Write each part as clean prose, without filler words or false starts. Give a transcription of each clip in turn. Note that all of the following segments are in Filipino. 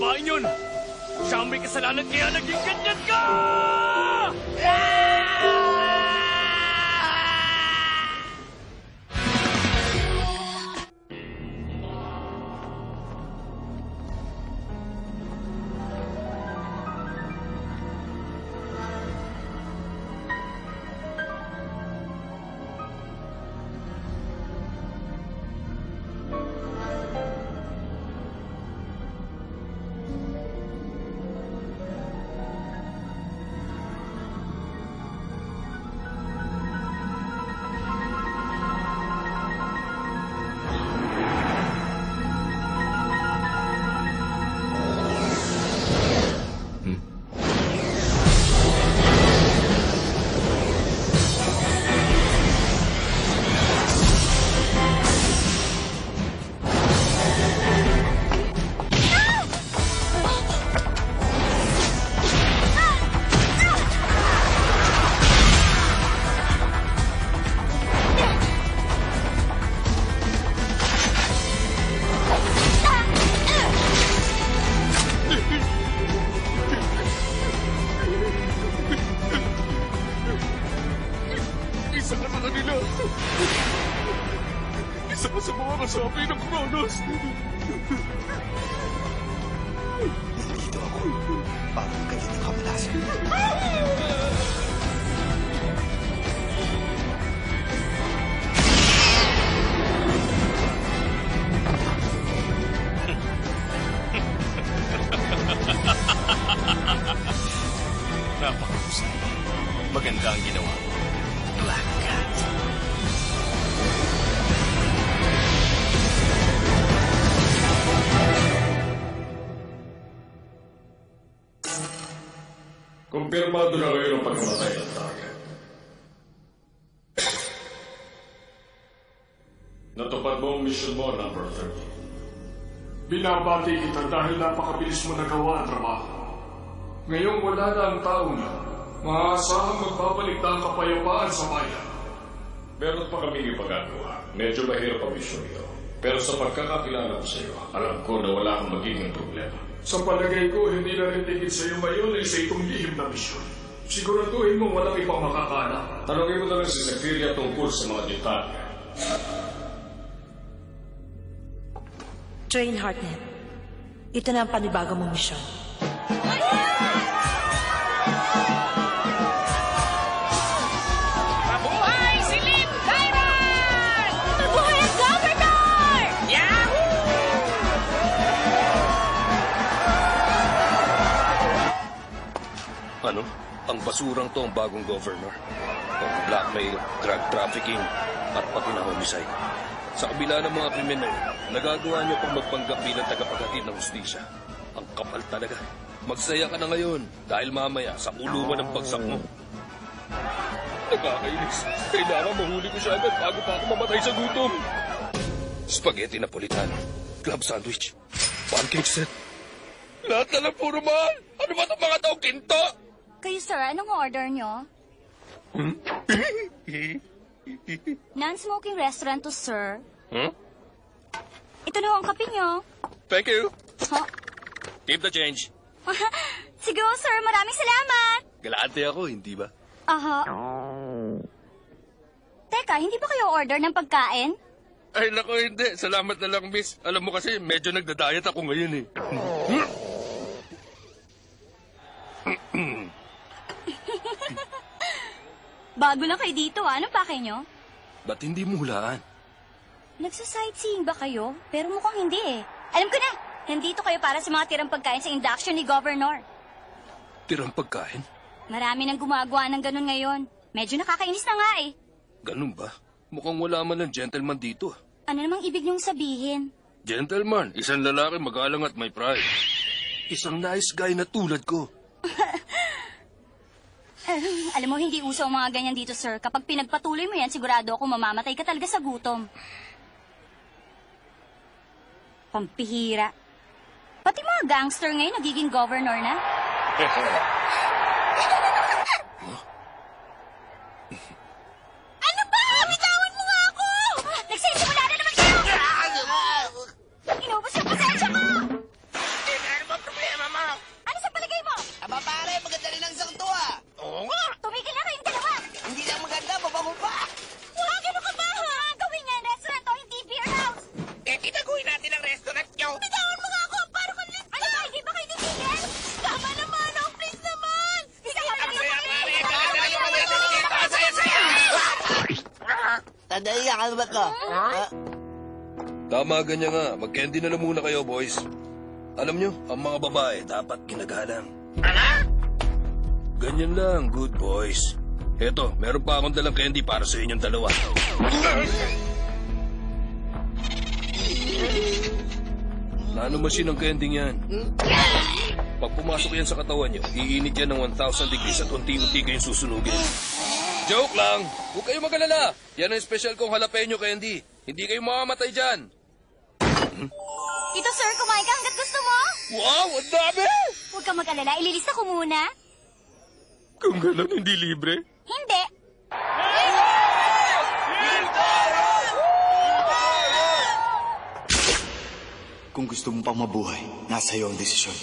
babaeng yun! Siya ang may kasalanan kaya naging ganyan ka! Maganda ang ginawa. Black Cat. Kumpirmado na ngayon ang pagkamatay ng target. Natupad mo ang mission mo, number 30. Binabati kita dahil napakabilis mo nagawa ang trabaho. Ngayong wala na ang tao niya, maaasahang magbabalik na ang kapayapaan sa bayan. Meron pa kaming ipagagawa. Medyo mahirap ang mission ito. Pero sa pagkakakilala ko sa iyo, alam ko na wala kang magiging problema. Sa palagay ko, hindi na rin tigil sa iyo ngayon ay sa itong lihim na misyon. Siguraduhin mo walang ibang makakala. Tanungin mo na rin si Zephyria tungkol sa mga detalye. Train Hartnett. Ito na ang panibago mong misyon. Mabuhay si Lynn Diamond! Mabuhay ang Governor! Yahoo! Ano? Ang basurang to ang bagong governor. Ang blackmail, drug trafficking, at pati na homicide. Sa kabila ng mga krimen na yun, nagagawa niyo pang magpanggap bilang tagapaghatid ng hustisya. Ang kapal talaga. Magsaya ka na ngayon dahil mamaya sa uluman ng bagsak mo. Nakakainis. Kailangan mahuli ko siya agad bago pa ako mamatay sa gutom. Spaghetti Napolitano, club sandwich, pancake set. Lahat na lang puro mahal. Ano ba itong mga taong ginto? Kayo, sir, anong order nyo? Non-smoking restaurant to, sir. Ito na ho ang kape nyo. Thank you. Huh? Keep the change. Sige ho, sir. Maraming salamat. Galante ako, hindi ba? Aha. Teka, hindi ba kayo order ng pagkain? Ay, nako, hindi. Salamat na lang, miss. Alam mo kasi, medyo nagda-diet ako ngayon eh. Bago lang kayo dito, ah. Anong pake nyo? Ba't hindi mo hulaan? Nagsa-sightseeing ba kayo? Pero mukhang hindi eh. Alam ko na, nandito kayo para sa mga tirang pagkain sa induction ni Governor. Tirang pagkain? Marami nang gumagawa ng ganun ngayon. Medyo nakakainis na nga eh. Ganun ba? Mukhang wala man ng gentleman dito. Ano namang ibig niyong sabihin? Gentleman, isang lalaki magalang at may pride. Isang nice guy na tulad ko. Alam mo, hindi uso ang mga ganyan dito, sir. Kapag pinagpatuloy mo yan, sigurado ako mamamatay ka talaga sa gutom. Pampihira. Pati mga gangster ngayon nagiging governor na. Ano ba? Bitawan mo nga ako! Nagsisimula na naman kayo! Inubos yung pasensya ko! Sandali lang, ano ba to? Tama ganyan nga. Mag-candy na lang muna kayo, boys. Alam nyo, ang mga babae dapat ginagalang. Ganyan lang, good boys. Eto, meron pa akong dalang candy para sa inyong dalawa. Nanomasin ang candy yan. Pag pumasok yan sa katawan nyo, iinit yan ng 1,000 degrees at unti-unti kayong susunugin. Joke lang! Huwag kayong mag-alala! Yan ang special kong jalapeno candy. Hindi kayo mamamatay dyan. Ito, sir, kumain ka hanggat gusto mo. Wow! Ang dami! Huwag kang mag-alala, ililista ko muna. Kung gano'n, hindi libre. Hindi. Kung gusto mo pang mabuhay, nasa iyo ang desisyon.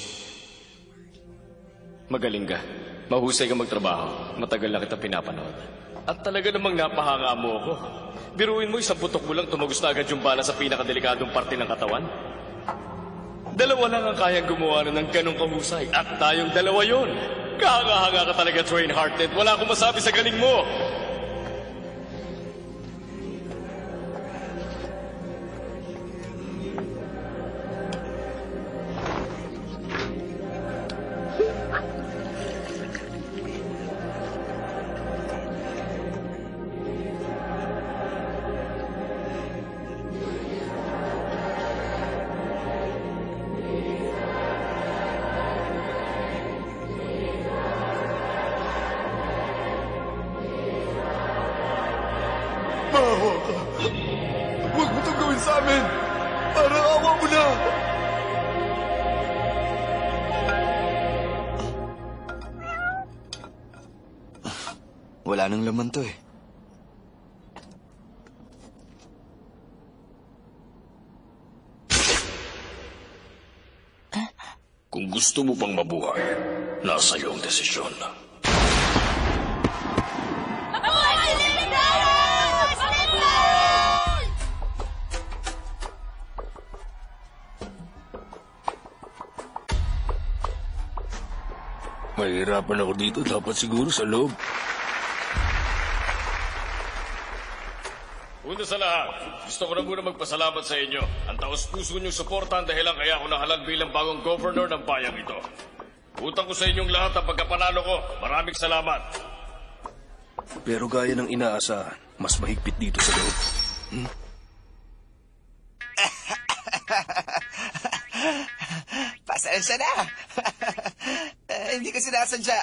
Magaling ka. Mahusay ka magtrabaho. Matagal na kita pinapanood. At talaga namang napahanga mo ako. Biruin mo, isang putok mo lang tumagos na agad yung bala sa pinakadelikadong parte ng katawan. Dalawa lang ang kayang gumawa ng ganong kahusay. At tayong dalawa yon. Kahanga-hanga ka talaga, Train Hearted. Wala akong masabi sa galing mo. Maawa ka. Huwag mo itong gawin sa amin. Parang awa mo na. Wala nang laman to eh. Kung gusto mo pang mabuhay, nasa iyo ang desisyon. Mahirapan ako dito. Dapat siguro sa loob. Una sa lahat, gusto ko na muna magpasalamat sa inyo. Ang taos-puso niyong suporta ang dahilan kaya ako nahalal bilang bagong governor ng bayang ito. Utang ko sa inyong lahat ang pagkapanalo ko. Maraming salamat. Pero gaya ng inaasahan, mas mahigpit dito sa loob. Pasensya na. Hindi ko sinasadya.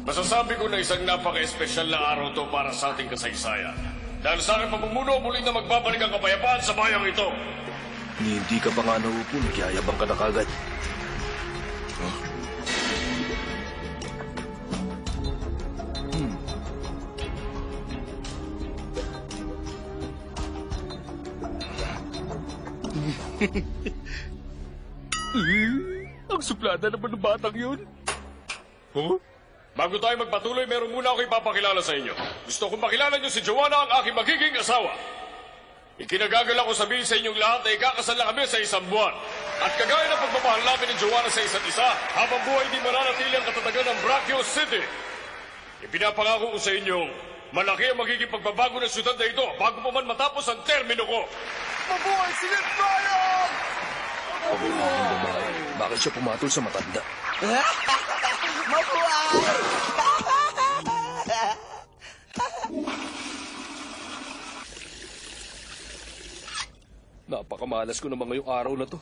Masasabi ko na isang napaka-espesyal na araw to para sa ating kasaysayan. Dahil sa aking pamumuno, muli na magbabalik ang kapayapaan sa bayang ito. Hindi ka pa nga naupo, nagyayabang ka na kagad. Ang suplada naman ng batang yun. Huh? Bago tayo magpatuloy, meron muna ako ipapakilala sa inyo. Gusto kong makilala niyo si Joanna, ang aking magiging asawa. Ikinagagalak ko sabihin sa inyong lahat na ikakasal na kami sa isang buwan. At kagaya ng pagmamahal namin ni Joanna sa isa't isa, habang buhay di mananatili ang katatagan ng Braccio City. Ipinapangako ko sa inyong malaki ang magiging pagbabago ng syudad na ito bago pa man matapos ang termino ko. Mabuhay si Nick Bryan! Bakit siya pumatol sa matanda? Mabuhay! Napakamalas ko naman ngayong araw na to.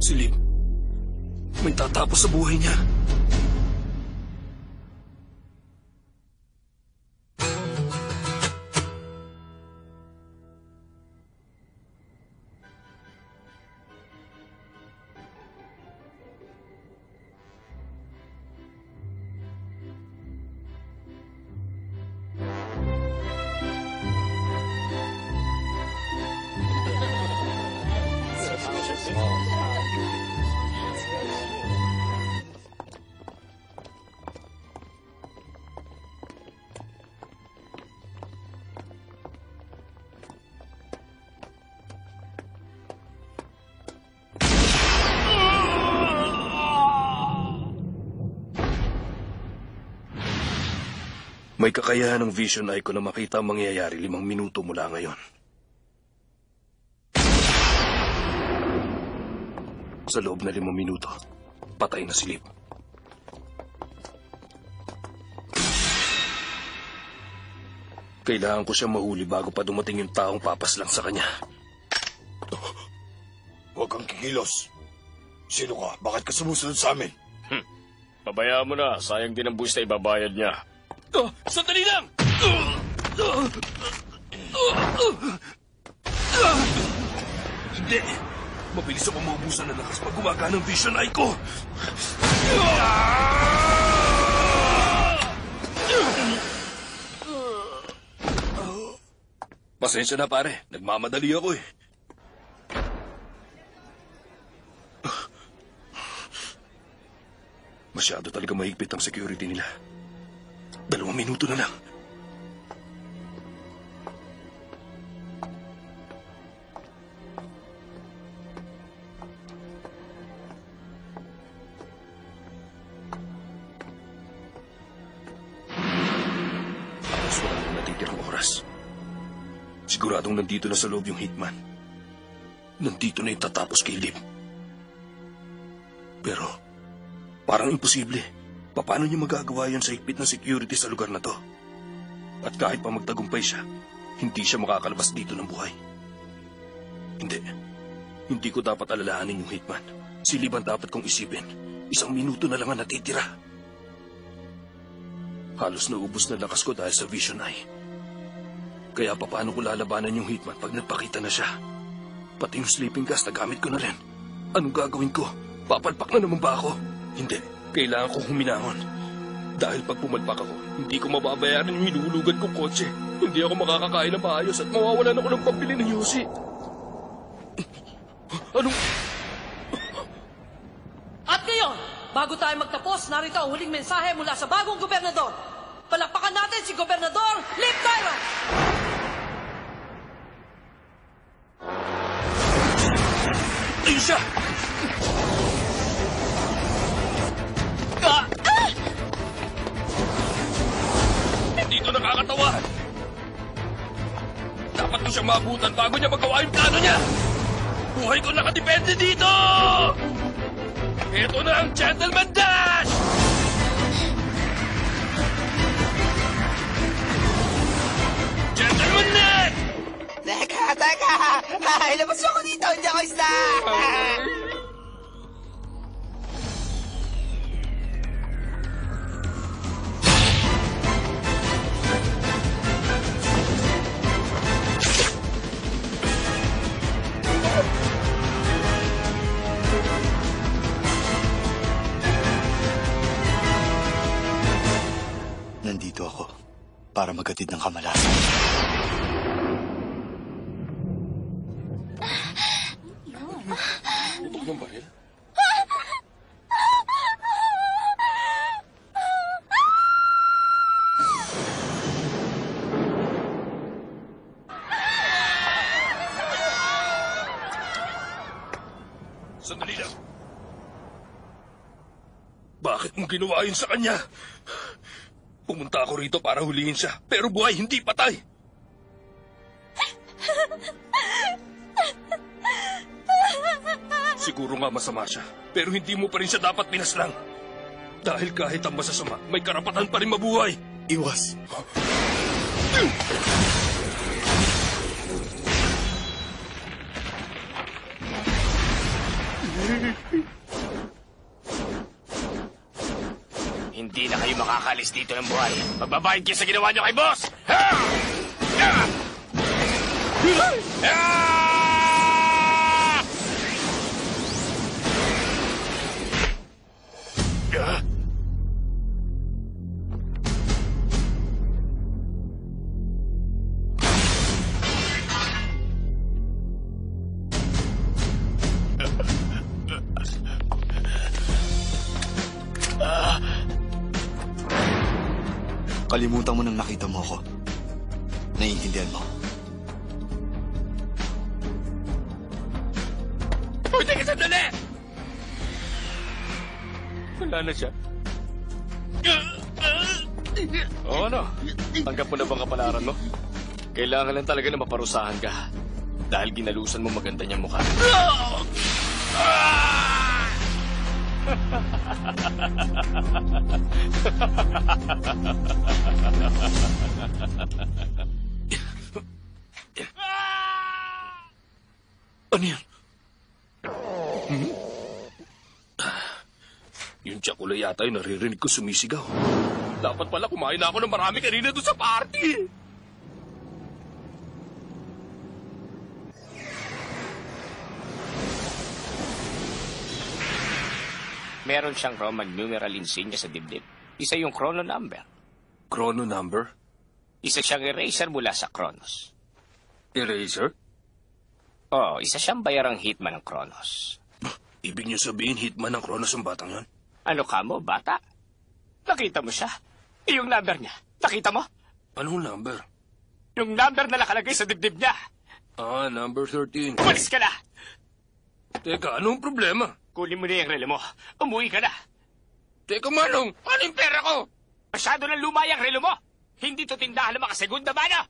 Si Lim, may tatapos sa buhay niya. May kakayahan ng Vision Eye ko na makita ang mangyayari 5 minuto mula ngayon. Sa loob na 5 minuto, patay na si Lip. Kailangan ko siyang mahuli bago pa dumating yung taong papaslang sa kanya. Huwag kang kikilos. Sino ka? Bakit ka sumusunod sa amin? Pabayaan mo na. Sayang din ang buwis na ibabayad niya. Sandali lang! Hindi. Mabilis ako maubusan ng lakas pag gumagana ng Vision Eye ko. Pasensya na pare. Nagmamadali ako eh. Masyado talaga mahigpit ang security nila. 2 minuto na lang. Tapos wala nang natitirang oras. Siguradong nandito na sa loob yung hitman. Nandito na itatapos kay Liv. Pero parang imposible. Paano niya magagawa yon sa higpit ng security sa lugar na to? At kahit pa magtagumpay siya, hindi siya makakalabas dito ng buhay. Hindi ko dapat alalahanin yung hitman. Si Liv ang dapat kong isipin. 1 minuto na lang ang natitira. Halos naubos na lakas ko dahil sa Vision Eye. Kaya paano ko lalabanan yung hitman pag nagpakita na siya? Pati yung sleeping gas na gamit ko na rin. Anong gagawin ko? Papalpak na naman ba ako? Hindi. Kailangan kong huminahon. Dahil pag pumalpak ako, hindi ko mababayaran yung hinulugan kong kotse. Hindi ako makakakain ng maayos at mawawalan ako ng pambili ng Yossi. Anong... At ngayon, bago tayo magtapos, narito ang huling mensahe mula sa bagong gobernador. Palakpakan natin si Gobernador Lip Tyrant! Ayun siya! Hindi ito nakakatawa! Dapat ko siyang maabutan bago niya magawa yung plano niya! Buhay ko nakadepende dito! Ito na ang Gentleman Dash! Gentleman Neck! Teka! Ilabas mo ako dito, hindi ako isda! Nandito ako para maghatid ng kamalasan. Putok ng baril? Sandali lang. Bakit mo ginawa yun sa kanya? Pumunta ako rito para hulihin siya, pero buhay, hindi patay. Siguro nga masama siya, pero hindi mo pa rin siya dapat pinaslang. Dahil kahit ang masasama, may karapatan pa rin mabuhay. Iwas. Hindi na kayo makakalis dito ng buhay. Magbabayad kayo sa ginawa niyo kay boss! Ha! Ha! Ha! Kalimutan mo nang nakita mo ako. Naiintindihan mo? Uy, teka, sandali! Wala na siya. O ano? Tanggap mo na bang kapalaran mo? Kailangan lang talaga na maparusahan ka. Dahil ginalusan mo maganda niyang mukha. Ano yan? Yung Tsakula yata yung naririnig ko sumisigaw. Dapat pala kumain na ako ng marami kanina doon sa party. Meron siyang Roman numeral insignia sa dibdib. Isa yung chrono number. Chrono number? Isa siyang eraser mula sa Kronos. Eraser? Oo, isa siyang bayarang hitman ng Kronos. Ibig niyo sabihin hitman ng Kronos ang batang yon? Ano ka mo, bata? Nakita mo siya? Yung number niya. Nakita mo? Anong number? Yung number na nakalagay sa dibdib niya. Ah, number 13. Umalis ka na! Teka, anong problema? Kunin mo na yung relo mo. Umuwi ka na. Teka, Manong, ano yung pera ko? Masyado ng luma yung relo mo. Hindi to tindahan ng mga segunda mano.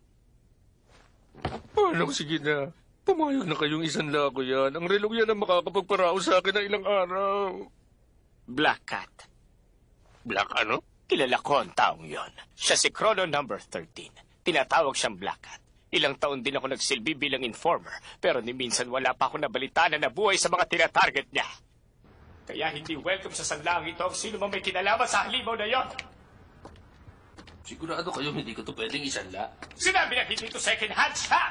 Manong, sige na. Pumayag na kayong isang lako yan. Ang relong yan ang makakapagparao sa akin ng ilang araw. Black Cat. Black ano? Kilala ko ang taong yon. Siya si Chrono number 13. Tinatawag siyang Black Cat. Ilang taon din ako nagsilbi bilang informer, pero ni minsan wala pa ako nabalitaan na nabuhay sa mga tinatarget niya. Kaya hindi welcome sa sanlang ito ang sino mang may kinalaman sa halimaw na yon. Sigurado kayo hindi ko to pwedeng isanla? Sinabi na hindi ito second hand siya!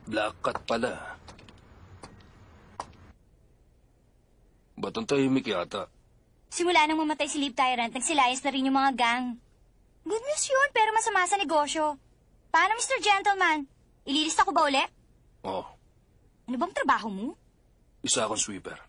Black Cat pala. Ba't ang tahimik yata? Simula nang mamatay si Liv Tyrant, nagsilayas na rin yung mga gang. Good news yun, pero masama sa negosyo. Paano, Mr. Gentleman? Ililista ko ba ulit? Oo. Ano bang trabaho mo? Isa akong sweeper.